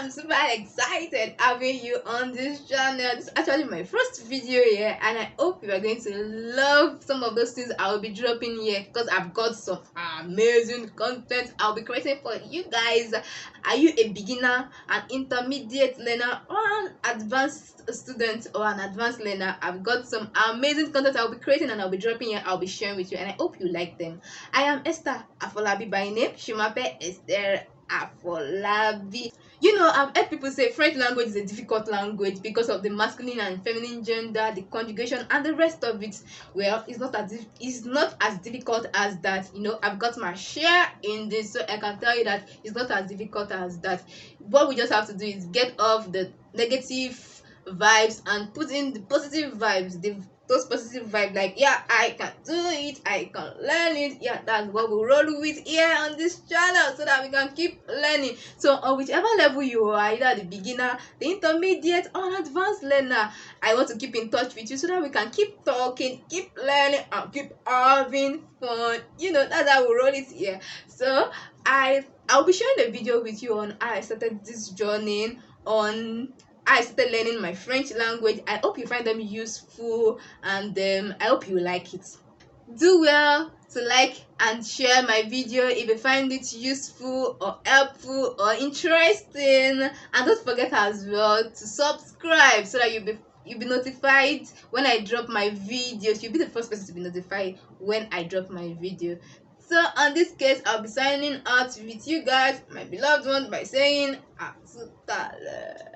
I'm super excited having you on this channel. This is actually my first video here, and I hope you are going to love some of those things I will be dropping here because I've got some amazing content I'll be creating for you guys. Are you a beginner, an intermediate learner, or an advanced student or an advanced learner? I've got some amazing content I'll be creating and I'll be dropping here. I'll be sharing with you, and I hope you like them. I am Esther Afolabi by name. Shumape Esther Afolabi. You know, I've heard people say French language is a difficult language because of the masculine and feminine gender, the conjugation, and the rest of it. Well, it's not as difficult as that. You know, I've got my share in this, so I can tell you that it's not as difficult as that. What we just have to do is get off the negative vibes and put in the positive vibes, those positive vibes, like, yeah, I can do it, I can learn it. Yeah, that's what we roll with here on this channel, so that we can keep learning. So on whichever level you are, either the beginner, the intermediate, or an advanced learner, I want to keep in touch with you so that we can keep talking, keep learning, and keep having fun. You know, that's how we roll it here. So I'll be sharing a video with you on how I started this journey, on I started learning my French language. I hope you find them useful, and I hope you like it. Do well to like and share my video if you find it useful or helpful or interesting, and don't forget as well to subscribe so that you'll be notified when I drop my videos. You'll be the first person to be notified when I drop my video. So on this case, I'll be signing out with you guys, my beloved ones, by saying Asutale.